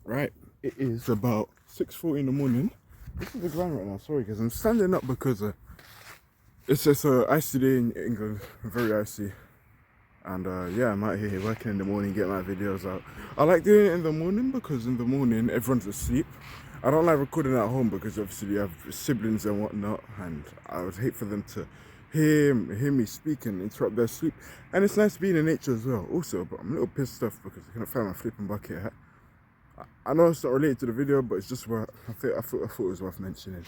Right, it is about 6:40 in the morning. This is the grind right now. Sorry, guys. I'm standing up because it's just a icy day in England, very icy. And yeah, I'm out here working in the morning, getting my videos out. I like doing it in the morning because in the morning everyone's asleep. I don't like recording at home because obviously you have siblings and whatnot, and I would hate for them to hear me speak and interrupt their sleep. And it's nice being in nature as well. Also, but I'm a little pissed off because I couldn't find my flipping bucket hat. I know it's not related to the video, but it's just what I thought it was worth mentioning.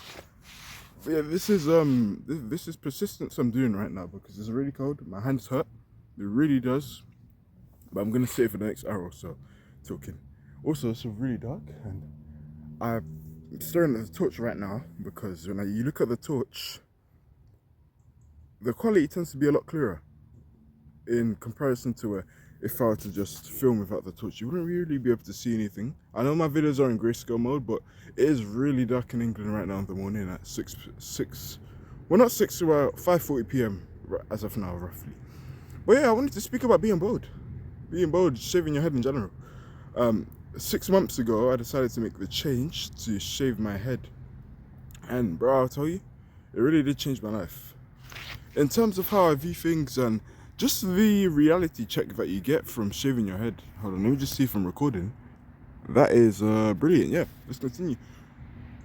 But yeah, this is persistence I'm doing right now because it's really cold. My hands hurt. It really does. But I'm gonna sit for the next hour or so, talking. Also, it's really dark, and I'm staring at the torch right now because when you look at the torch, the quality tends to be a lot clearer in comparison to if I were to just film without the torch, you wouldn't really be able to see anything. I know my videos are in grayscale mode, but it is really dark in England right now in the morning at 6, well not 6, about 5:40 p.m. as of now, roughly. But yeah, I wanted to speak about being bald, shaving your head in general. 6 months ago, I decided to make the change to shave my head, and bro, I'll tell you, it really did change my life in terms of how I view things and just the reality check that you get from shaving your head. Hold on, let me just see from recording. That is brilliant. Yeah, let's continue.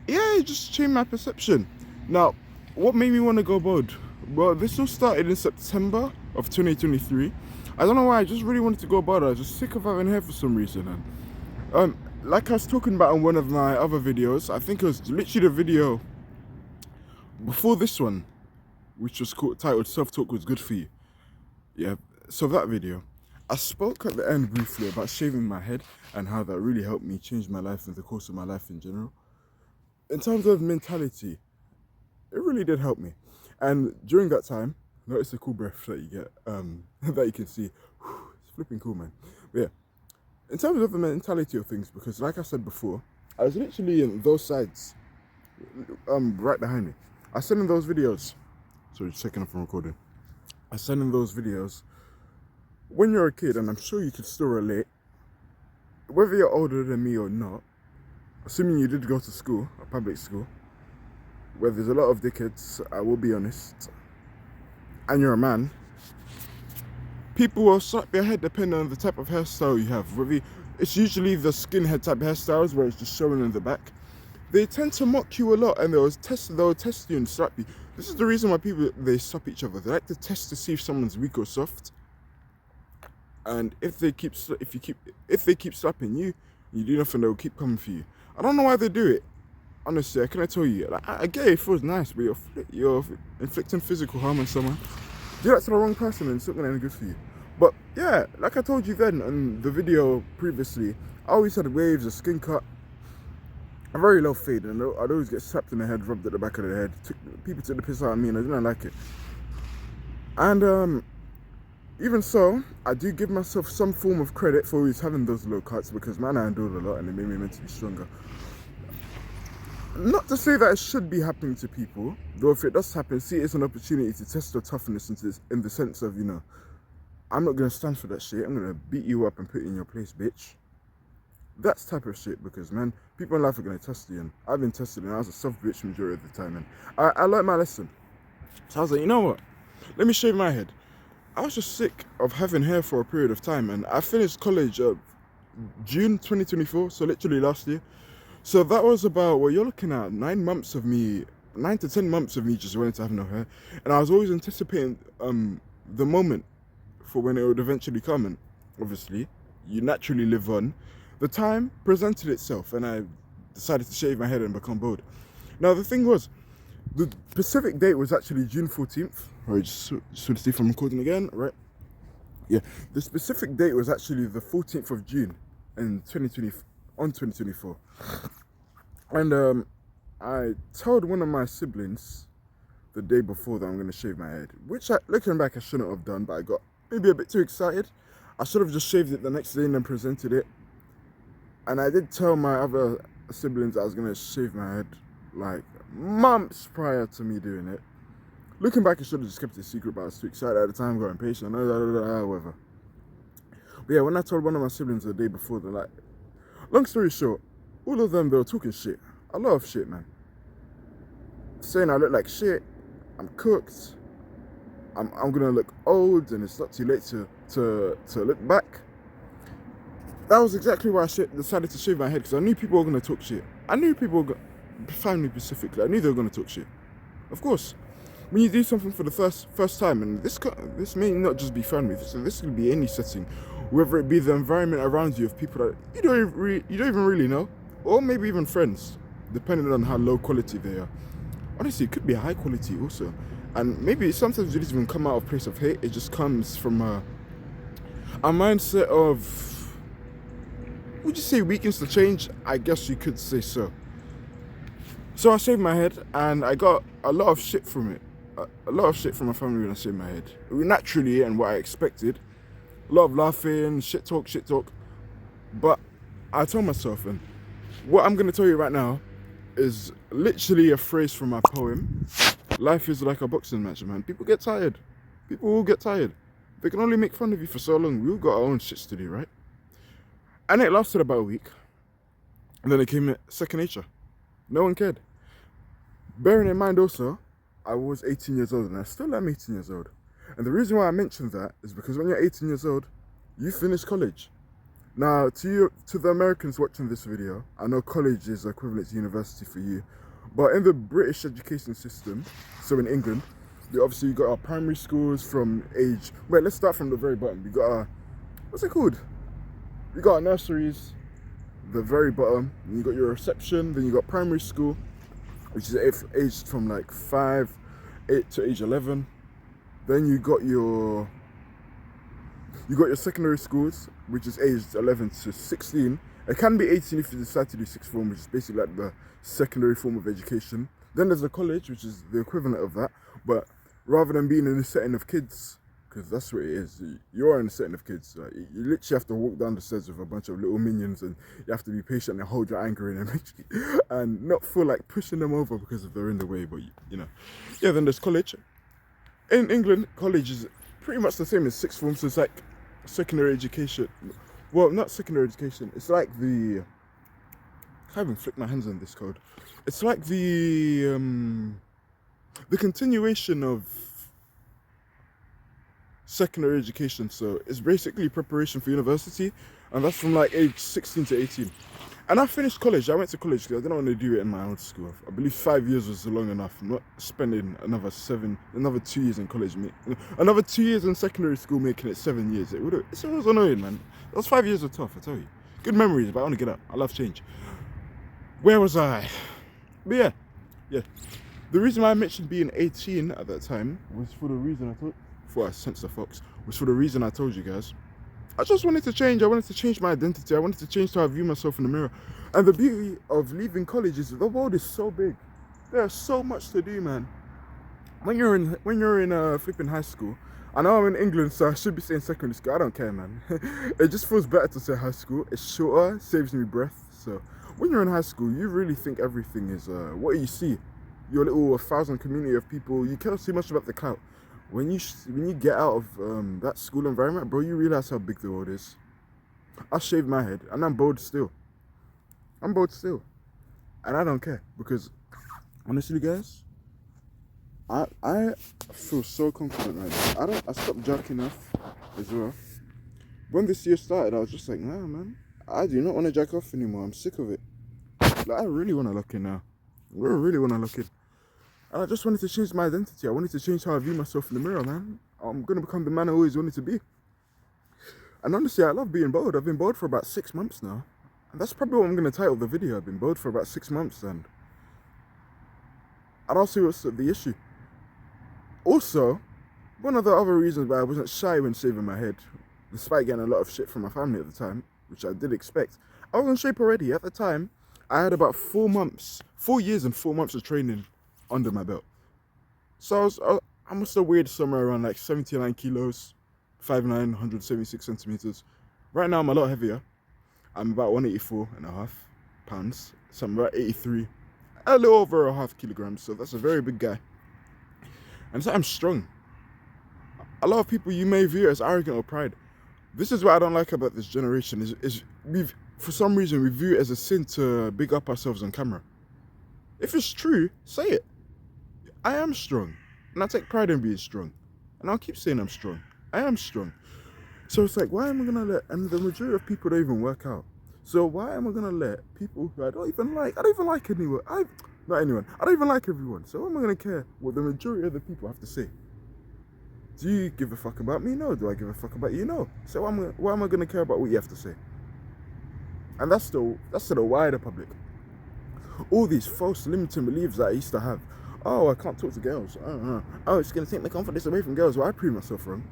Yeah, it just changed my perception. Now, what made me want to go bald? Well, this all started in September of 2023. I don't know why, I just really wanted to go bald. I was just sick of having hair for some reason. And like I was talking about in one of my other videos, I think it was literally the video before this one, which was titled "Self Talk Was Good for You." Yeah, so that video, I spoke at the end briefly about shaving my head and how that really helped me change my life and the course of my life in general. In terms of mentality, it really did help me. And during that time, notice the cool breath that you get, that you can see. It's flipping cool, man. But yeah, in terms of the mentality of things, because like I said before, I was literally in those sides, right behind me. I said in those videos, sorry, just checking up from recording. I said in those videos, when you're a kid, and I'm sure you could still relate, whether you're older than me or not, assuming you did go to school, a public school, where there's a lot of dickheads, I will be honest, and you're a man, people will slap your head depending on the type of hairstyle you have. It's usually the skinhead type hairstyles where it's just showing in the back. They tend to mock you a lot, and they'll test you and slap you. This is the reason why people they slap each other. They like to test to see if someone's weak or soft. And if they keep slapping you, you do nothing, they'll keep coming for you. I don't know why they do it. Honestly, I cannot tell you. Like, I get it, it feels nice, but you're inflicting physical harm on someone. Do that to the wrong person, and it's not gonna end good for you. But yeah, like I told you then in the video previously, I always had waves, a skin cut, a very low fade, and I'd always get slapped in the head, rubbed at the back of the head. People took the piss out of me, and I didn't like it. And even so, I do give myself some form of credit for always having those low cuts because man, I endured a lot and it made me mentally stronger. Not to say that it should be happening to people, though if it does happen, see it as an opportunity to test your toughness in the sense of, I'm not going to stand for that shit. I'm going to beat you up and put you in your place, bitch. That's type of shit because, man, people in life are going to test you, and I've been tested and I was a soft bitch majority of the time, and I learned my lesson. So I was like, you know what? Let me shave my head. I was just sick of having hair for a period of time, and I finished college June 2024, so literally last year. So that was about, well, you're looking at 9 to 10 months of me just wanting to have no hair, and I was always anticipating the moment for when it would eventually come, and obviously, you naturally live on. The time presented itself, and I decided to shave my head and become bald. Now the thing was, the specific date was actually June 14th. Right, just want to see if I'm recording again, right? Yeah, the specific date was actually the 14th of June in 2024. And I told one of my siblings the day before that I'm going to shave my head, which looking back I shouldn't have done, but I got maybe a bit too excited. I should have just shaved it the next day and then presented it. And I did tell my other siblings I was going to shave my head like months prior to me doing it. Looking back, I should have just kept it a secret, but I was too excited at the time, got impatient, whatever. But yeah, when I told one of my siblings the day before, they're like, Long story short, all of them, they were talking shit. A lot of shit, man. Saying I look like shit, I'm cooked, I'm gonna look old, and it's not too late to look back. That was exactly why I decided to shave my head, because I knew people were gonna talk shit. I knew people were family specifically, I knew they were gonna talk shit. Of course, when you do something for the first time, and this may not just be family, this could be any setting, whether it be the environment around you of people that you don't even really know, or maybe even friends, depending on how low quality they are. Honestly, it could be high quality also, and maybe sometimes it doesn't even come out of a place of hate. It just comes from a mindset of, would you say, weakness to change? I guess you could say so. So I shaved my head, and I got a lot of shit from it. A lot of shit from my family when I shaved my head. Naturally, and what I expected. A lot of laughing, shit talk. But I told myself, and what I'm going to tell you right now is literally a phrase from my poem. Life is like a boxing match, man. People get tired. People will get tired. They can only make fun of you for so long. We all got our own shits to do, right? And it lasted about a week. And then it came second nature. No one cared. Bearing in mind also, I was 18 years old, and I still am 18 years old. And the reason why I mentioned that is because when you're 18 years old, you finish college. Now, to the Americans watching this video, I know college is equivalent to university for you, but in the British education system, so in England, you got our primary schools from age, let's start from the very bottom. We got our, what's it called? We got our nurseries, the very bottom, and you got your reception, then you got primary school, which is aged from like 8 to age 11. Then you got your secondary schools, which is aged 11 to 16. It can be 18 if you decide to do sixth form, which is basically like the secondary form of education. Then there's the college, which is the equivalent of that, but rather than being in a setting of kids, because that's what it is, you're in a setting of kids. Like, you literally have to walk down the stairs with a bunch of little minions, and you have to be patient and hold your anger in and not feel like pushing them over because if they're in the way. But you know, yeah. Then there's college. In England, college is pretty much the same as sixth form, so it's like secondary education. Well, not secondary education. It's like the, I can't even flick my hands on this code. It's like the continuation of secondary education. So it's basically preparation for university, and that's from like age 16 to 18. And I finished college. I went to college because I didn't want to do it in my old school. I believe 5 years was long enough. I'm not spending another 2 years in college, another 2 years in secondary school, making it 7 years. It was annoying, man. Those 5 years were tough, I tell you. Good memories, but I want to get out. I love change. Where was I? But yeah. The reason why I mentioned being 18 at that time was for the reason I told you guys. I just wanted to change. I wanted to change my identity. I wanted to change how I view myself in the mirror. And the beauty of leaving college is the world is so big. There's so much to do, man. When you're in flipping high school, I know I'm in England, so I should be saying secondary school. I don't care, man. It just feels better to say high school. It's shorter, saves me breath. So when you're in high school, you really think everything is what you see. Your little 1,000 community of people. You care too much about the clout. When you get out of that school environment, bro, you realize how big the world is. I shaved my head, and I'm bold still. And I don't care, because honestly, guys, I feel so confident right now. I stopped jacking off as well. When this year started, I was just like, nah, man, I do not want to jack off anymore. I'm sick of it. Like, I really want to lock in now. I really want to lock in. And I just wanted to change my identity. I wanted to change how I view myself in the mirror, man. I'm going to become the man I always wanted to be. And honestly, I love being bold. I've been bold for about 6 months now. And that's probably what I'm going to title the video. I've been bold for about 6 months, and I don't see what's the issue. Also, one of the other reasons why I wasn't shy when shaving my head, despite getting a lot of shit from my family at the time, which I did expect, I was in shape already. At the time, I had about 4 years and 4 months of training under my belt. So I must have weighed somewhere around like 79 kilos, 5'9", 176 centimeters. Right now I'm a lot heavier. I'm about 184.5 pounds. So I'm about 83, a little over a half kilograms. So that's a very big guy. And so I'm strong. A lot of people, you may view it as arrogant or pride. This is what I don't like about this generation. Is for some reason we view it as a sin to big up ourselves on camera. If it's true, say it. I am strong, and I take pride in being strong, and I'll keep saying I'm strong. I am strong. So it's like, why am I gonna let, and the majority of people don't even work out. So why am I gonna let people who I don't even like anyone, not anyone, I don't even like everyone. So why am I gonna care what the majority of the people have to say? Do you give a fuck about me? No. Do I give a fuck about you? No. So why am I gonna care about what you have to say? And that's to the wider public. All these false limiting beliefs that I used to have. Oh, I can't talk to girls. Oh, it's gonna take my confidence away from girls. Well, I prove myself wrong.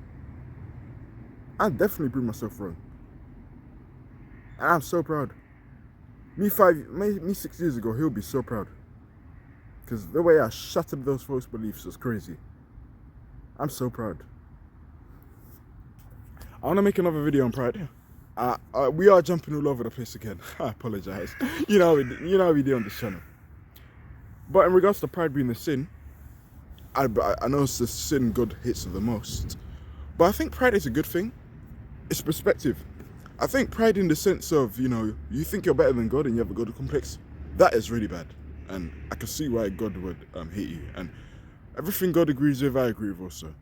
I definitely prove myself wrong. And I'm so proud. Me 6 years ago, he'll be so proud. Because the way I shattered those false beliefs was crazy. I'm so proud. I want to make another video on pride. We are jumping all over the place again. I apologize. You know how we do on this channel. But in regards to pride being the sin, I know it's the sin God hates the most. But I think pride is a good thing. It's perspective. I think pride in the sense of, you think you're better than God and you have a God complex, that is really bad. And I can see why God would hate you. And everything God agrees with, I agree with also,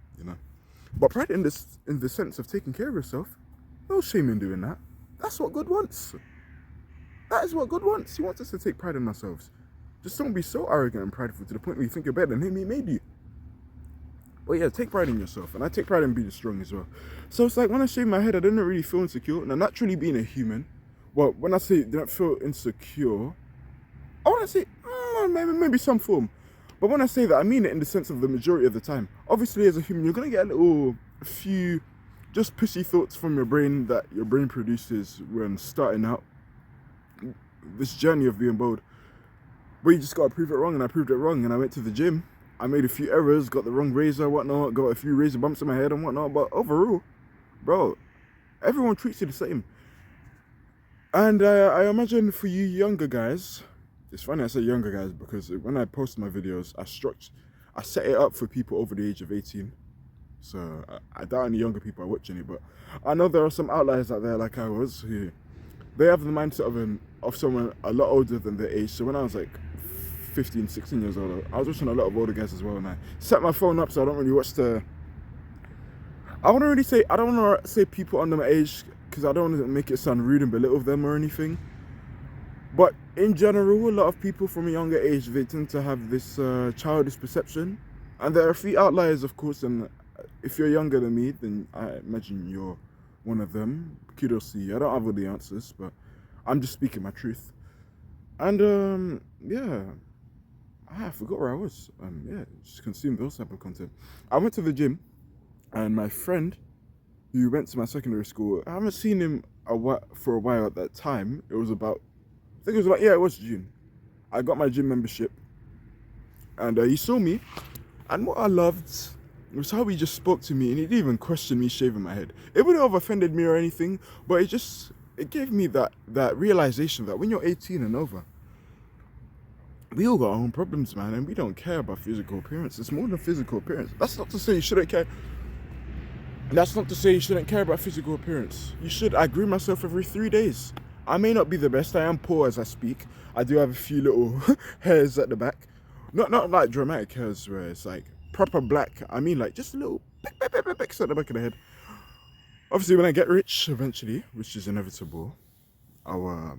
But pride in the sense of taking care of yourself, no shame in doing that. That's what God wants. That is what God wants. He wants us to take pride in ourselves. Just don't be so arrogant and prideful to the point where you think you're better than him. He made you. But yeah, take pride in yourself. And I take pride in being strong as well. So it's like when I shave my head, I didn't really feel insecure. And I'm naturally being a human. Well, when I say didn't feel insecure, I want to say maybe some form. But when I say that, I mean it in the sense of the majority of the time. Obviously, as a human, you're going to get a few just pushy thoughts from your brain that your brain produces when starting out this journey of being bold. But you just got to prove it wrong, and I proved it wrong. And I went to the gym. I made a few errors, got the wrong razor, whatnot, got a few razor bumps in my head and whatnot. But overall, bro, everyone treats you the same. And I imagine for you younger guys, it's funny I say younger guys because when I post my videos, I set it up for people over the age of 18. So I doubt any younger people are watching it, but I know there are some outliers out there like I was who they have the mindset of someone a lot older than their age. So when I was like 15, 16 years old, I was watching a lot of older guys as well, and I set my phone up so I don't really watch I don't want to say people under my age because I don't want to make it sound rude and belittle them or anything. But in general, a lot of people from a younger age, they tend to have this childish perception. And there are a few outliers, of course, and if you're younger than me, then I imagine you're one of them. Kudos to you. I don't have all the answers, but I'm just speaking my truth. And yeah, I forgot where I was. Just consume those type of content. I went to the gym, and my friend who went to my secondary school, I haven't seen him for a while at that time. It was June. I got my gym membership, and he saw me, and what I loved was how he just spoke to me, and he didn't even question me shaving my head. It wouldn't have offended me or anything, but it gave me that realization that when you're 18 and over, we all got our own problems, man, and we don't care about physical appearance. It's more than physical appearance. That's not to say you shouldn't care. That's not to say you shouldn't care about physical appearance. You should. I groom myself every 3 days. I may not be the best. I am poor as I speak. I do have a few little hairs at the back. Not like dramatic hairs where it's like proper black. I mean like just a little picks at the back of the head. Obviously, when I get rich eventually, which is inevitable, I'll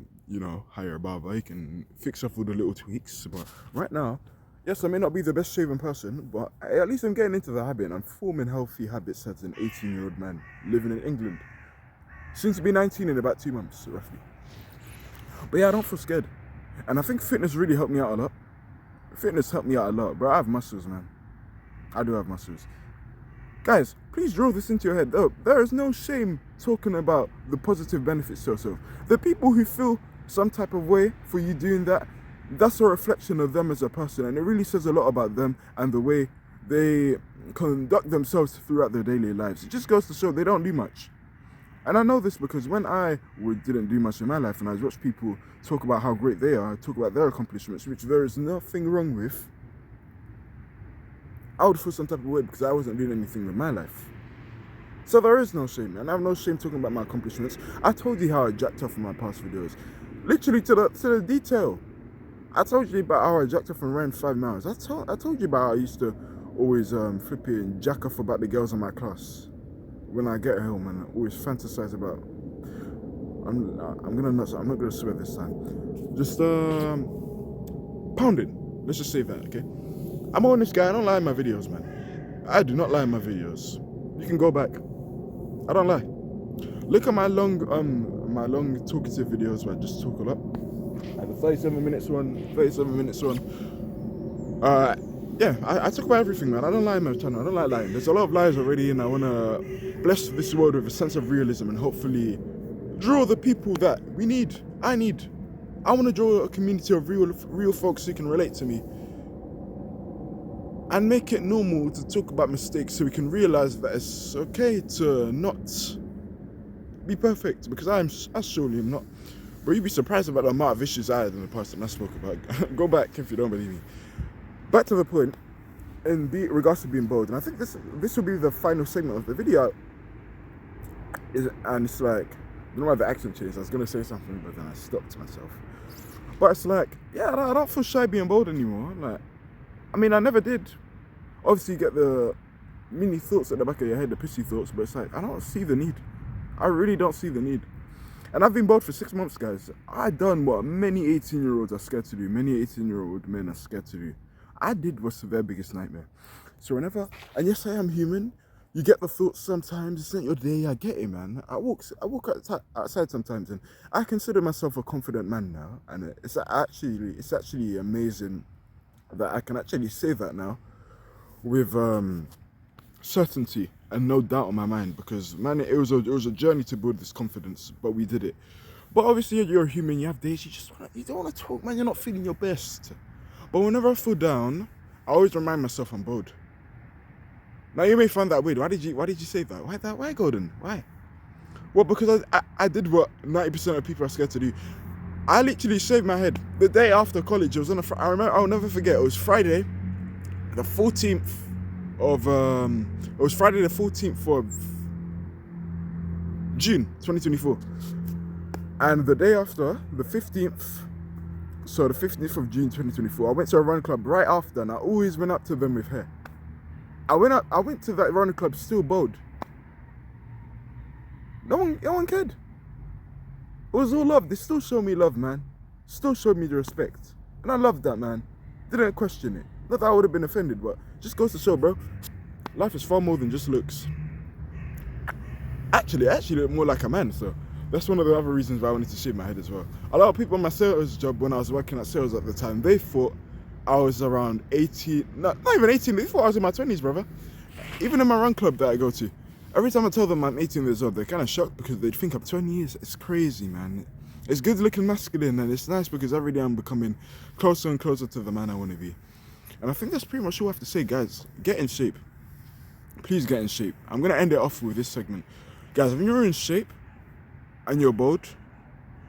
hire a barber. He can fix up all the little tweaks. But right now, yes, I may not be the best shaven person, but at least I'm getting into the habit and I'm forming healthy habits as an 18-year-old man living in England. Soon to be 19 in about 2 months, roughly. But yeah, I don't feel scared. And I think fitness really helped me out a lot. Fitness helped me out a lot, bro. I have muscles, man. I do have muscles. Guys, please draw this into your head. There is no shame talking about the positive benefits to yourself. The people who feel some type of way for you doing that, that's a reflection of them as a person, and it really says a lot about them and the way they conduct themselves throughout their daily lives. It just goes to show they don't do much. And I know this because when I didn't do much in my life and I watched people talk about how great they are, talk about their accomplishments, which there is nothing wrong with, I would feel some type of way because I wasn't doing anything with my life. So there is no shame, and I have no shame talking about my accomplishments. I told you how I jacked off in my past videos, literally to the detail. I told you about how I jacked off and ran 5 miles. I told you about how I used to always flipping jack off about the girls in my class when I get home, and always fantasize about. I'm not gonna swear this time. Just pounding. Let's just say that, okay? I'm on this guy. I don't lie in my videos, man. I do not lie in my videos. You can go back. I don't lie. Look at my long talkative videos where I just talk a lot. Like the 37 minutes one. Yeah, I talk about everything, man. I don't lie on my channel. I don't like lying. There's a lot of lies already, and I wanna bless this world with a sense of realism and hopefully draw the people that we need. I want to draw a community of real folks who can relate to me, and make it normal to talk about mistakes so we can realize that it's okay to not be perfect, because I surely am not. But you'd be surprised about the amount of issues I had in the past and I spoke about. Go back if you don't believe me. Back to the point in regards to being bold, and I think this will be the final segment of the video. And it's like, I don't know why the accent changed. I was gonna say something, but then I stopped myself. But it's like, yeah, I don't feel shy being bold anymore. Like, I mean, I never did. Obviously, you get the mini thoughts at the back of your head, the pissy thoughts, but it's like, I don't see the need. I really don't see the need. And I've been bold for 6 months, guys. I done what many 18-year-olds are scared to do. Many 18-year-old men are scared to do. I did what's their biggest nightmare. So whenever, and yes, I am human. You get the thoughts sometimes. It's not your day. I get it, man. I walk outside sometimes, and I consider myself a confident man now. And it's actually amazing that I can actually say that now with certainty and no doubt on my mind, because man, it was a journey to build this confidence, but we did it. But obviously, you're a human. You have days you don't want to talk, man. You're not feeling your best. But whenever I feel down, I always remind myself I'm bold. Now you may find that weird. Why did you say that? Why Gordon? Why? Well, because I did what 90% of people are scared to do. I literally shaved my head the day after college. It was on I remember. I'll never forget. It was Friday, the 14th of It was Friday the 14th of June 2024, and the day after, the 15th. So the 15th of June 2024, I went to a run club right after, and I always went up to them with hair. I went to that running club still bold. No one cared. It was all love. They still showed me love, man. Still showed me the respect. And I loved that, man. Didn't question it. Not that I would have been offended, but just goes to show, bro. Life is far more than just looks. Actually, I look more like a man, so that's one of the other reasons why I wanted to shave my head as well. A lot of people on my sales job, when I was working at sales at the time, they thought I was around 18, not even 18, they thought I was in my 20s, brother. Even in my run club that I go to, every time I tell them I'm 18 years old, they're kind of shocked because they'd think I'm 20 years. It's crazy, man. It's good looking masculine, and it's nice because every day I'm becoming closer and closer to the man I want to be. And I think that's pretty much all I have to say, guys. Get in shape. Please get in shape. I'm going to end it off with this segment. Guys, when you're in shape and you're bold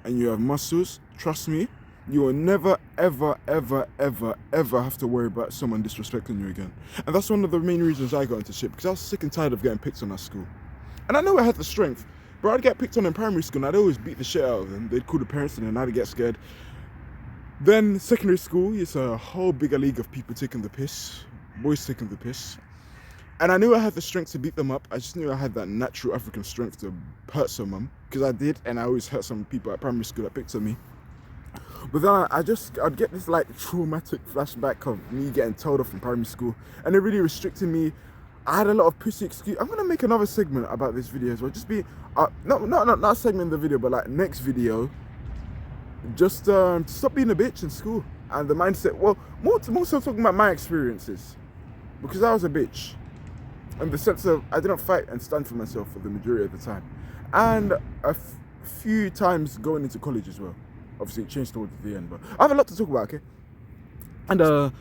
and you have muscles, trust me, you will never, ever, ever, ever, ever have to worry about someone disrespecting you again. And that's one of the main reasons I got into shape, because I was sick and tired of getting picked on at school. And I know I had the strength, but I'd get picked on in primary school and I'd always beat the shit out of them. They'd call the parents and then I'd get scared. Then secondary school, it's a whole bigger league of people taking the piss, boys taking the piss. And I knew I had the strength to beat them up. I just knew I had that natural African strength to hurt someone, because I did, and I always hurt some people at primary school that picked on me. But then I'd get this like traumatic flashback of me getting told off in primary school, and it really restricted me. I had a lot of pussy excuse. I'm gonna make another segment about this video as well. Just be not a segment in the video, but like next video. Just stop being a bitch in school, and the mindset. Well, more so talking about my experiences, because I was a bitch, in the sense of I didn't fight and stand for myself for the majority of the time, and a few times going into college as well. Obviously, it changed towards the end, but I have a lot to talk about, okay? And,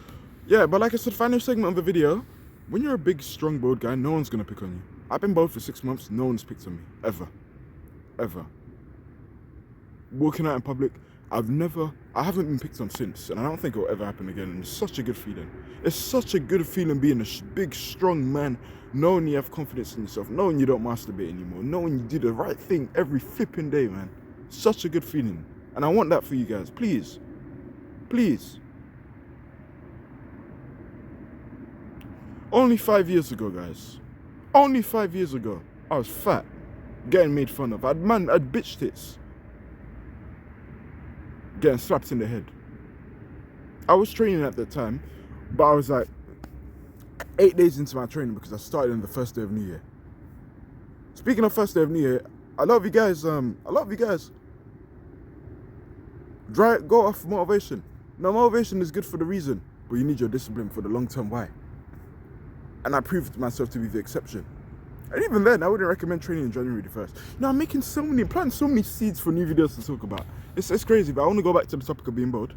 yeah, but like I said, final segment of the video, when you're a big, strong, bold guy, no one's gonna pick on you. I've been bold for 6 months, no one's picked on me, ever. Ever. Walking out in public, I haven't been picked on since, and I don't think it will ever happen again. And it's such a good feeling. It's such a good feeling being a big, strong man, knowing you have confidence in yourself, knowing you don't masturbate anymore, knowing you do the right thing every flipping day, man. Such a good feeling. And I want that for you guys. Please. Please. Only 5 years ago, guys. Only 5 years ago, I was fat, getting made fun of. I'd bitch tits. Getting slapped in the head. I was training at the time, but I was like 8 days into my training because I started on the first day of New Year. Speaking of first day of New Year, I love you guys. Go off motivation. Now, motivation is good for the reason, but you need your discipline for the long term why. And I proved myself to be the exception. And even then, I wouldn't recommend training in January the 1st. Now, I'm planting so many seeds for new videos to talk about. It's crazy, but I want to go back to the topic of being bold.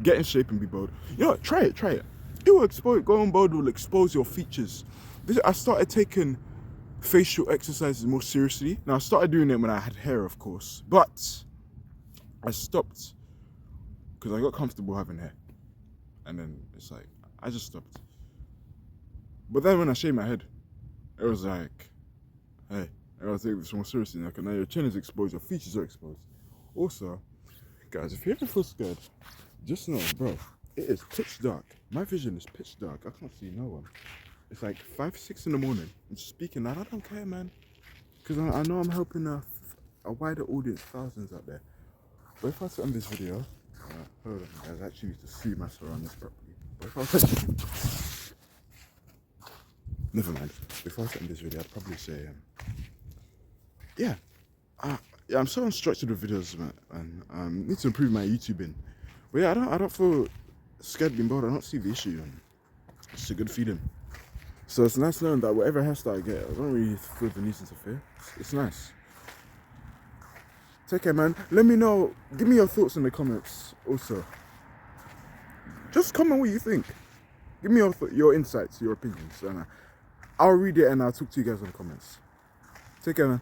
Get in shape and be bold. You know what? Try it. It will expose, going bold will expose your features. I started taking facial exercises more seriously. Now, I started doing it when I had hair, of course. But I stopped because I got comfortable having hair. And then it's like, I just stopped. But then when I shaved my head, it was like, hey, I gotta take this more seriously now, because now your chin is exposed, your features are exposed. Also, guys, if you ever feel scared, just know, bro, it is pitch dark. My vision is pitch dark. I can't see no one. It's like 5, 6 in the morning. I'm speaking, and I don't care, man, because I know I'm helping a wider audience, thousands out there. But if I was to end this video, hold on, guys, I actually need to see my surroundings properly. But if I was to never mind. Before I end this video, I'd probably say, yeah, I'm so unstructured with videos, man, and need to improve my YouTubing. But yeah, I don't feel scared being bold. I don't see the issue, and it's a good feeling. So it's nice knowing that whatever hairstyle I get, I don't really feel the need to interfere. It's nice. Take care, man. Let me know. Give me your thoughts in the comments. Also, just comment what you think. Give me your insights, your opinions, and I'll read it and I'll talk to you guys in the comments. Take care, man.